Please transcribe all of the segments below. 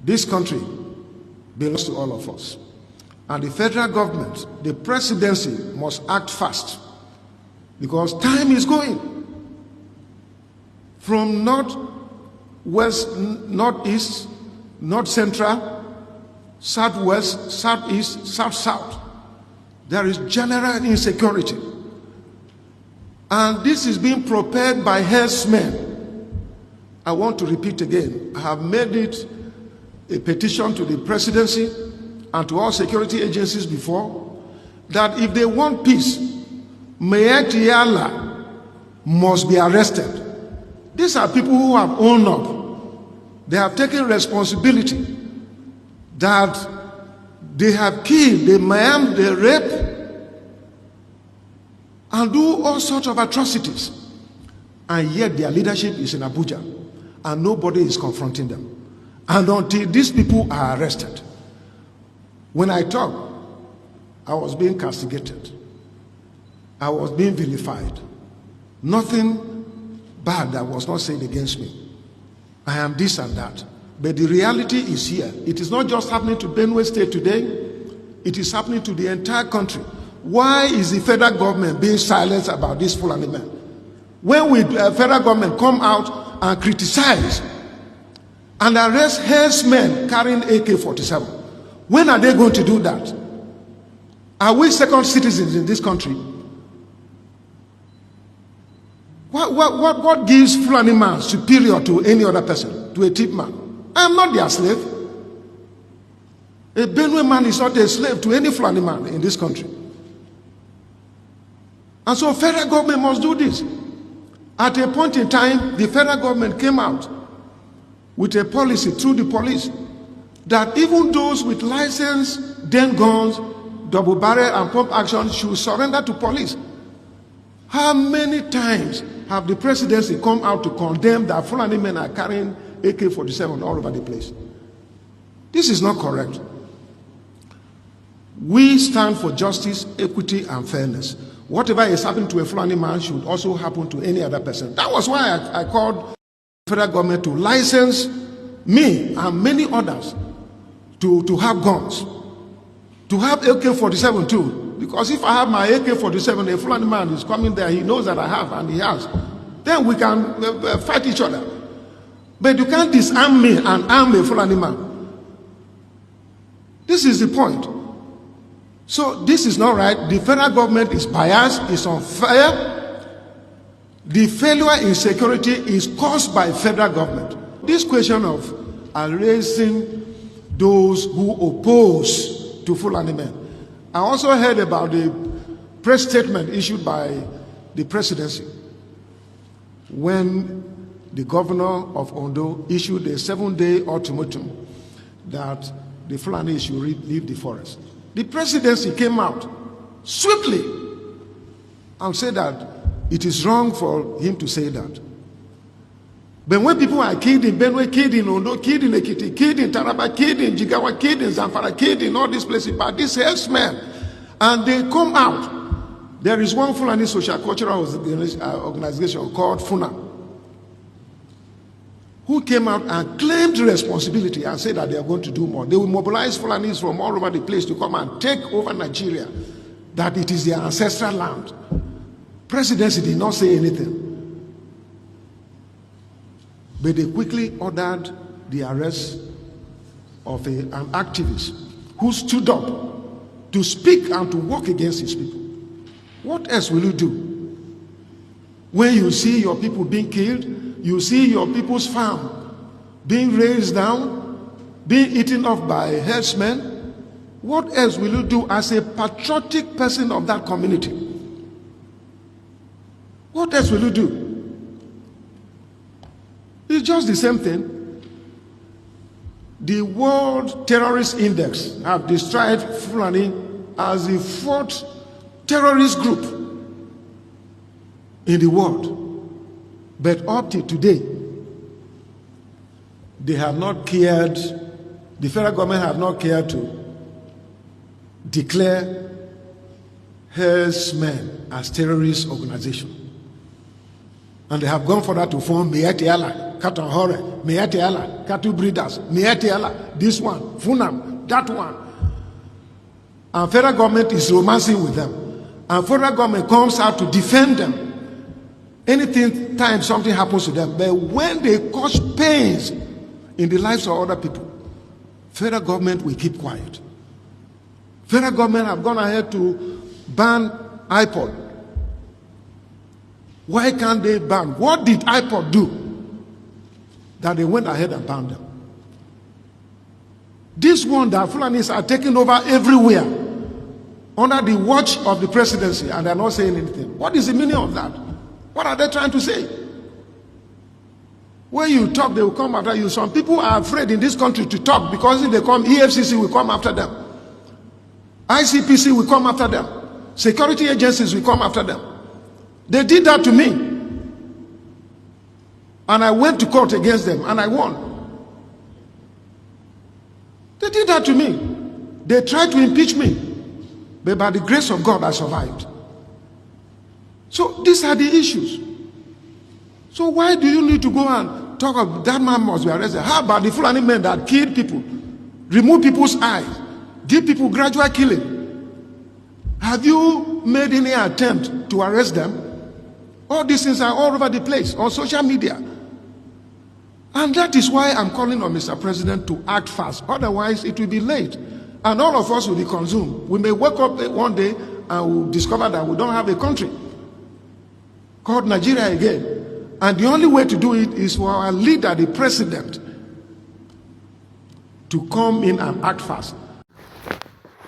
This country belongs to all of us. And the federal government, the presidency, must act fast because time is going. From north, west, northeast, north central, southwest, southeast, south, there is general insecurity. And this is being propelled by herdsmen. I want to repeat again, I have made it a petition to the presidency and to all security agencies before, that if they want peace, Mayetiala must be arrested. These are people who have owned up. They have taken responsibility that they have killed, they maim, they rape, and do all sorts of atrocities. And yet their leadership is in Abuja, and nobody is confronting them. And until these people are arrested. When I talk, I was being castigated. I was being vilified. Nothing bad that was not said against me. I am this and that. But the reality is here. It is not just happening to Benue State today. It is happening to the entire country. Why is the federal government being silent about this Fulani men? When will the federal government come out and criticize and arrest herdsmen carrying AK-47? When are they going to do that? Are we second citizens in this country? What gives Fulani man superior to any other person, to a tip man? I am not their slave. A Benue man is not a slave to any Fulani man in this country. And so federal government must do this. At a point in time, the federal government came out with a policy through the police that even those with license, den guns, double barrel and pump action should surrender to police. How many times have the presidency come out to condemn that Fulani men are carrying AK-47 all over the place? This is not correct. We stand for justice, equity, and fairness. Whatever is happening to a Fulani man should also happen to any other person. That was why I called the federal government to license me and many others to have guns, to have AK-47 too. Because if I have my AK-47, a Fulani man is coming there, he knows that I have, and he has. Then we can fight each other. But you can't disarm me and arm a Fulani man. This is the point. So this is not right. The federal government is biased, it's unfair. The failure in security is caused by federal government. This question of erasing those who oppose to Fulani men. I also heard about the press statement issued by the presidency when the governor of Ondo issued a 7-day ultimatum that the Fulani should leave the forest. The presidency came out swiftly and said that it is wrong for him to say that. But when people are killed in Benue, killed in Ondo, killed in Ekiti, killed in Taraba, killed in Jigawa, killed in Zamfara, killed in all these places by these herdsmen, and they come out, there is one Fulani social cultural organization called FUNA, who came out and claimed responsibility and said that they are going to do more. They will mobilize Fulanis from all over the place to come and take over Nigeria, that it is their ancestral land. Presidency did not say anything. But they quickly ordered the arrest of an activist who stood up to speak and to work against his people. What else will you do? When you see your people being killed, you see your people's farm being razed down, being eaten off by herdsmen, what else will you do as a patriotic person of that community? What else will you do? It's just the same thing. The World Terrorist Index have described Fulani as the 4th terrorist group in the world. But up to today, they have not cared, the federal government have not cared to declare herdsmen as terrorist organization. And they have gone further to form Mayetiala Katonhore, Meetiala, cattle breeders, Meetiala, this one, Funam, that one. And federal government is romancing with them. And federal government comes out to defend them. Anything time something happens to them. But when they cause pains in the lives of other people, federal government will keep quiet. Federal government have gone ahead to ban iPod. Why can't they ban? What did iPod do that they went ahead and banned them? This one that Fulanis are taking over everywhere under the watch of the presidency, and they're not saying anything. What is the meaning of that? What are they trying to say? When you talk, they will come after you. Some people are afraid in this country to talk because if they come, EFCC will come after them. ICPC will come after them. Security agencies will come after them. They did that to me. And I went to court against them and I won. They did that to me. They tried to impeach me. But by the grace of God, I survived. So these are the issues. So why do you need to go and talk about that man must be arrested? How about the Fulani men that killed people, remove people's eyes, give people gradual killing? Have you made any attempt to arrest them? All these things are all over the place on social media. And that is why I'm calling on Mr. President to act fast. Otherwise, it will be late. And all of us will be consumed. We may wake up one day and we'll discover that we don't have a country called Nigeria again. And the only way to do it is for our leader, the president, to come in and act fast.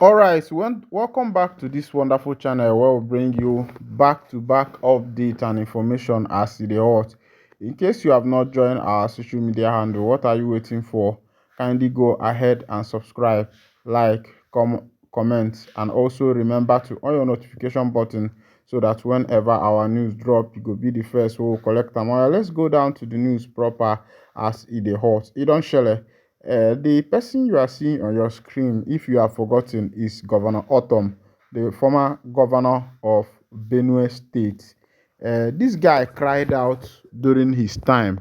Alright, welcome back to this wonderful channel where we bring you back-to-back updates and information as it is hot. In case you have not joined our social media handle, what are you waiting for? Kindly go ahead and subscribe, like, comment, and also remember to on your notification button so that whenever our news drop, you go be the first who will collect them. Alright, let's go down to the news proper as it is hot. It don't share. The person you are seeing on your screen, if you have forgotten, is Governor Autumn, the former governor of Benue State. This guy cried out during his time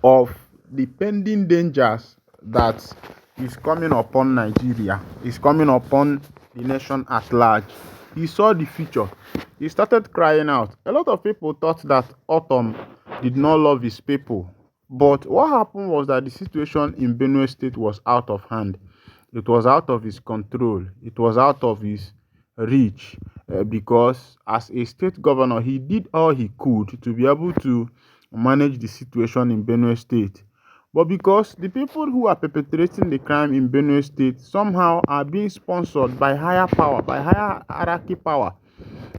of the pending dangers that is coming upon Nigeria, is coming upon the nation at large. He saw the future. He started crying out. A lot of people thought that Autumn did not love his people. But what happened was that the situation in Benue State was out of hand. It was out of his control. It was out of his reach because as a state governor, he did all he could to be able to manage the situation in Benue State. But because the people who are perpetrating the crime in Benue State somehow are being sponsored by higher power, by higher hierarchy power.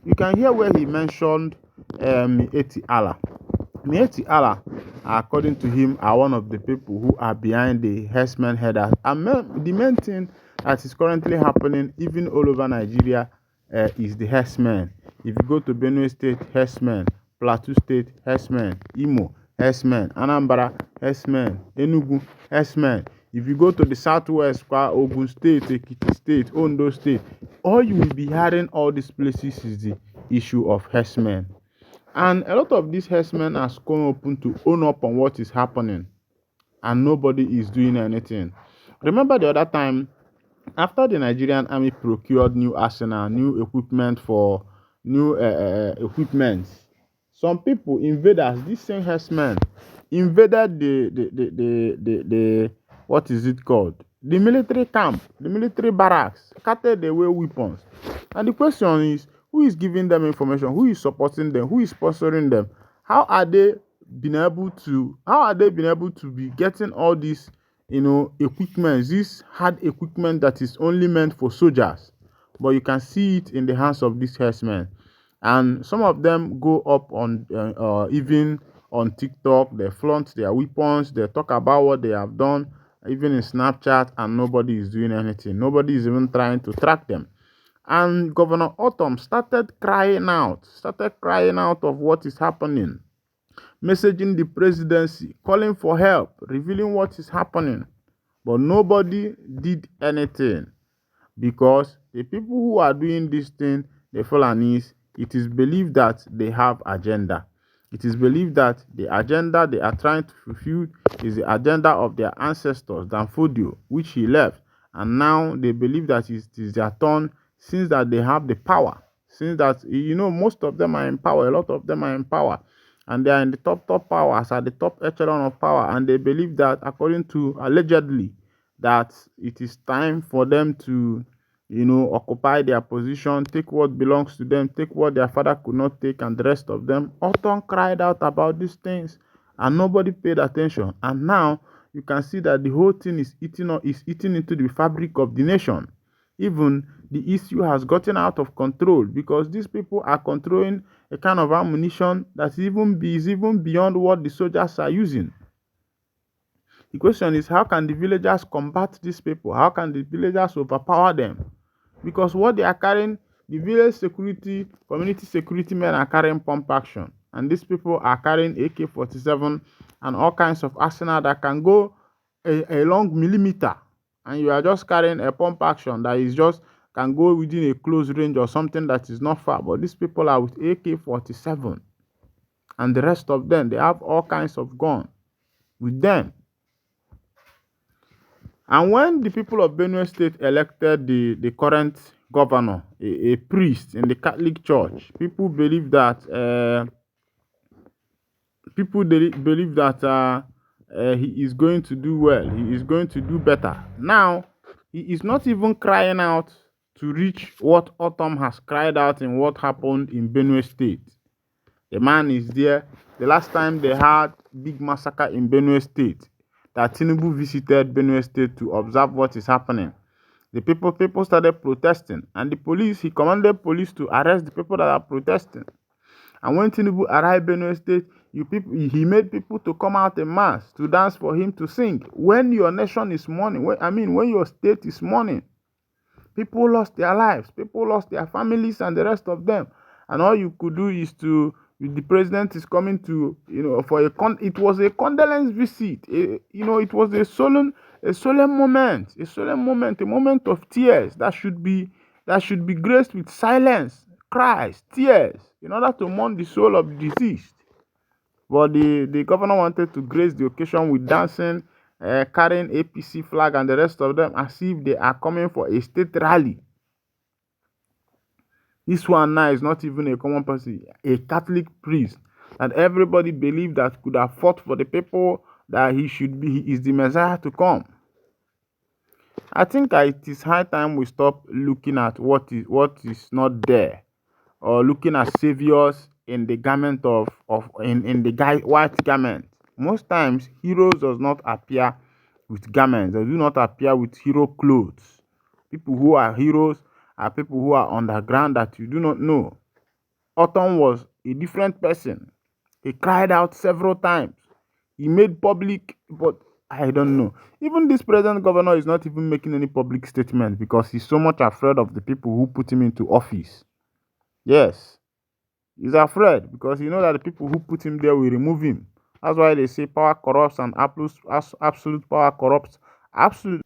You can hear where he mentioned Mieti Allah. Mieti Allah, according to him, are one of the people who are behind the herdsmen headers. And the main thing that is currently happening even all over Nigeria is the herdsmen. If you go to Benue State, herdsmen, Plateau State, herdsmen, Imo, herdsmen, Anambra, herdsmen, Enugu, herdsmen. If you go to the southwest, Ogun State, Ekiti State, Ondo State, all you will be hearing all these places is the issue of herdsmen. And a lot of these herdsmen are come open to own up on what is happening, and nobody is doing anything. Remember the other time, after the Nigerian army procured new arsenal, new equipment for new equipment, some people, invaders, these same herdsmen, invaded the what is it called? The military camp, the military barracks, carted away weapons. And the question is, who is giving them information? Who is supporting them? Who is sponsoring them? How are they been able to be getting all these, equipment, this hard equipment that is only meant for soldiers? But you can see it in the hands of these herdsmen. And some of them go up on even on TikTok, they flaunt their weapons, they talk about what they have done, even in Snapchat, and nobody is doing anything. Nobody is even trying to track them. And Governor Autumn started crying out of what is happening, messaging the presidency, calling for help, revealing what is happening. But nobody did anything because the people who are doing this thing, the Fulanis, it is believed that they have agenda. It is believed that the agenda they are trying to fulfill is the agenda of their ancestors, Danfodio, which he left, and now they believe that it is their turn since that they have the power. Since that most of them are in power, a lot of them are in power, and they are in the top powers at the top echelon of power, and they believe that according to allegedly that it is time for them to occupy their position, take what belongs to them, take what their father could not take, and the rest of them. Autumn cried out about these things, and nobody paid attention. And now you can see that the whole thing is eating into the fabric of the nation. Even the issue has gotten out of control because these people are controlling a kind of ammunition that is even beyond what the soldiers are using. The question is, how can the villagers combat these people? How can the villagers overpower them? Because what they are carrying, the village security, community security men are carrying pump action, and these people are carrying AK-47 and all kinds of arsenal that can go a long millimeter, and you are just carrying a pump action that is just can go within a close range or something that is not far. But these people are with AK-47, and the rest of them, they have all kinds of gun with them. And when the people of Benue State elected the current governor, a priest in the Catholic Church, people believe that he is going to do well. He is going to do better. Now, he is not even crying out to reach what Autumn has cried out in what happened in Benue State. The man is there. The last time they had big massacre in Benue State, that Tinubu visited Benue State to observe what is happening. The people started protesting, and he commanded police to arrest the people that are protesting. And when Tinubu arrived Benue State, he made people to come out en mass to dance for him, to sing. When your nation is mourning, when your state is mourning, people lost their lives, people lost their families and the rest of them. And all you could do is the president is coming to, it was a condolence visit. It was a solemn moment, a moment of tears that should be graced with silence, cries, tears, in order to mourn the soul of the deceased. But the governor wanted to grace the occasion with dancing, carrying APC flag and the rest of them as if they are coming for a state rally. This one now is not even a common person, a Catholic priest that everybody believed that could have fought for the people, that he is the Messiah to come. I think it is high time we stop looking at what is not there, or looking at saviors in the garment in the white garment. Most times heroes does not appear with garments. They do not appear with hero clothes. People who are heroes are people who are underground that you do not know. Autumn was a different person. He cried out several times. He made public, but I don't know. Even this present governor is not even making any public statement because he's so much afraid of the people who put him into office. Yes, he's afraid because he knows that the people who put him there will remove him. That's why they say power corrupts and absolute power corrupts absolute.